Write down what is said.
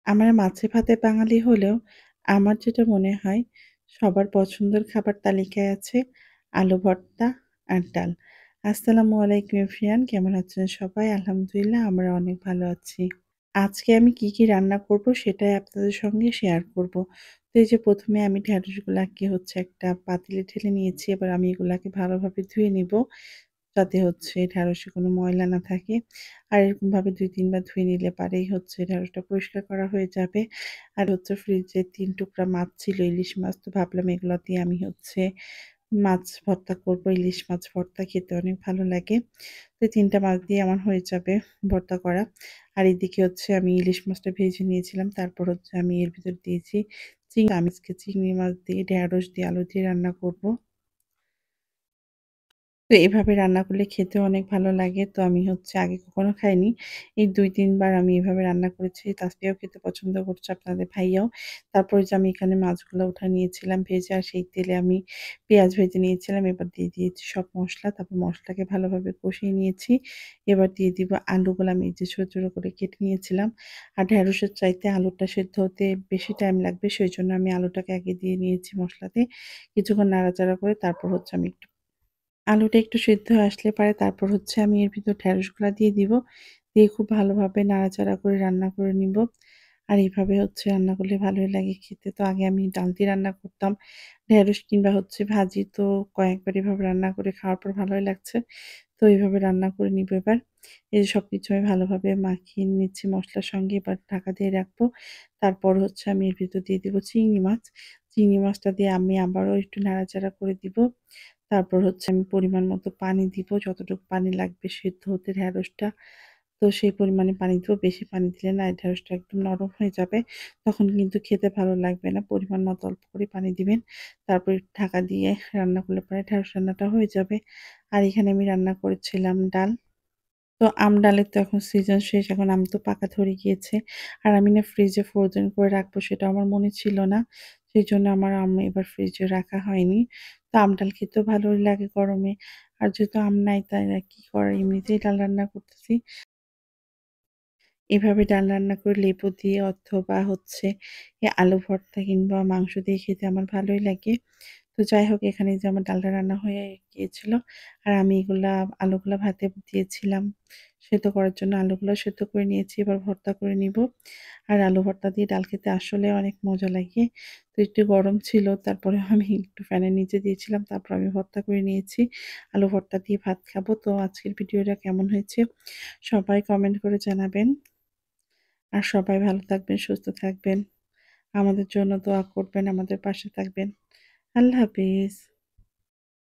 আমরা মাছে ভাতে বাঙালি হলেও আমার যেটা মনে হয় সবার পছন্দের খাবার তালিকায় আছে আলু ভর্তা আর ডাল। আসসালামু আলাইকুম এভরিওয়ান, কেমন আছেন সবাই? আলহামদুলিল্লাহ আমরা অনেক ভালো আছি। আজকে আমি কি রান্না করব সেটাই আপনাদের সঙ্গে শেয়ার করব। তো এই যে ১ম এ আমি ঢেঁড়সগুলাকে একটা পাতিলে ঢেলে নিয়েছি। এবার আমি এগুলাকে ভালোভাবে ধুয়ে নিব। যাতে ঢেঁড়সে কোনো ময়লা না থাকে। আর এরকমভাবে ২-৩ বার ধুয়ে নিলে পারেই ঢেঁড়সটা পরিষ্কার করা হয়ে যাবে। আর ফ্রিজে ৩ টুকরা মাছ ছিল, ইলিশ মাছ। তো ভাবলাম এগুলা দিয়ে আমি মাছ ভর্তা করব। ইলিশ মাছ ভর্তা খেতে অনেক ভালো লাগে। তো ৩ টা মাছ দিয়ে আমার হয়ে যাবে ভর্তা করা। আর এদিকে আমি ইলিশ মাছটা ভেজে নিয়েছিলাম। তারপর আমি এর ভিতর দিয়েছি আমি আজকে চিংড়ি মাছ দিয়ে ঢেঁড়স দিয়ে আলু দিয়ে রান্না করব। তো এভাবে রান্না করলে খেতেও অনেক ভালো লাগে। তো আমি আগে কখনো খাইনি। এই ২-৩ বার আমি এভাবে রান্না করেছি। তাসফিয়াও খেতে পছন্দ করছে, আপনাদের ভাইয়াও। তারপরে যে আমি এখানে মাছগুলো উঠায় নিয়েছিলাম ভেজে, আর সেই তেলে আমি পেঁয়াজ ভেজে নিয়েছিলাম। এবার দিয়ে দিয়েছি সব মসলা। তারপর মসলাটাকে ভালোভাবে কষিয়ে নিয়েছি। এবার দিয়ে দিব আলুগুলো আমি এই যে ছোট, ছোট করে কেটে নিয়েছিলাম। আর ঢেঁড়সের চাইতে আলুটা সেদ্ধ হতে বেশি টাইম লাগবে। সেজন্য আমি আলুটাকে আগে দিয়ে নিয়েছি মসলাতে। কিছুক্ষণ নাড়াচাড়া করে তারপর আমি আলুটা একটু সিদ্ধ হয়ে আসলে পারে তারপর আমি এর ভিতর ঢেঁড়সগুলা দিয়ে দিব। দিয়ে খুব ভালোভাবে নাড়াচাড়া করে রান্না করে নিব। আর এইভাবে রান্না করলে ভালোই লাগে খেতে। তো আগে আমি ডাল দিয়ে রান্না করতাম। ঢেঁড়স কিংবা ভাজি, তো কয়েকবার এভাবে রান্না করে খাওয়ার পর ভালোই লাগছে। তো এইভাবে রান্না করে নিব এবার। এই যে সবকিছু আমি ভালোভাবে মাখিয়ে নিচ্ছি মসলার সঙ্গে। এবার ঢাকা দিয়ে রাখবো। তারপর আমি এর ভিতর দিয়ে দিব চিংড়ি মাছ। চিংড়ি মাছটা দিয়ে আমি আবারও একটু নাড়াচাড়া করে দিব। তারপর আমি পরিমাণ মতো পানি দিব। যতটুকু পানি লাগবে সিদ্ধ হতে ঢেঁড়সটা, তো সেই পরিমাণে পানি দিব। বেশি পানি দিলে না ঢেঁড়সটা একদম নরম হয়ে যাবে। তখন কিন্তু খেতে ভালো লাগবে না। পরিমাণ মতো অল্প করে পানি দিবেন। তারপর একটু ঢাকা দিয়ে রান্না করলে পরে ঢেঁড়স রান্নাটা হয়ে যাবে। আর এখানে আমি রান্না করেছিলাম ডাল। তো ডালের তো এখন সিজন শেষ। এখন আম তো পাকা ধরে গিয়েছে। আর আমি না ফ্রিজে ফ্রোজেন করে রাখবো সেটা আমার মনে ছিল না। সেজন্য আমার এবার ফ্রিজে রাখা হয়নি। তো ডাল খেতেও ভালোই লাগে গরমে। আর যেহেতু আম নাই তাই আর কি করার, এমনিতেই ডাল রান্না করতেছি। এভাবে ডাল রান্না করে লেবু দিয়ে অথবা আলু ভর্তা কিংবা মাংস দিয়ে খেতে আমার ভালোই লাগে। তো যাই হোক, এখানে যে আমার ডালটা রান্না হয়ে গিয়েছিল। আর আমি আলুগুলা ভাতে দিয়েছিলাম সেদ্ধ করার জন্য। আলুগুলো সেদ্ধ করে নিয়েছি, এবার ভর্তা করে নিব। আর আলু ভর্তা দিয়ে ডাল খেতে আসলে অনেক মজা লাগে। তো একটু গরম ছিল, তারপরে আমি একটু ফ্যানের নিচে দিয়েছিলাম। তারপর আমি ভর্তা করে নিয়েছি। আলু ভর্তা দিয়ে ভাত খাবো। তো আজকের ভিডিওটা কেমন হয়েছে সবাই কমেন্ট করে জানাবেন। আর সবাই ভালো থাকবেন, সুস্থ থাকবেন। আমাদের জন্য দোয়া করবেন, আমাদের পাশে থাকবেন। আল্লাহ হাফিজ।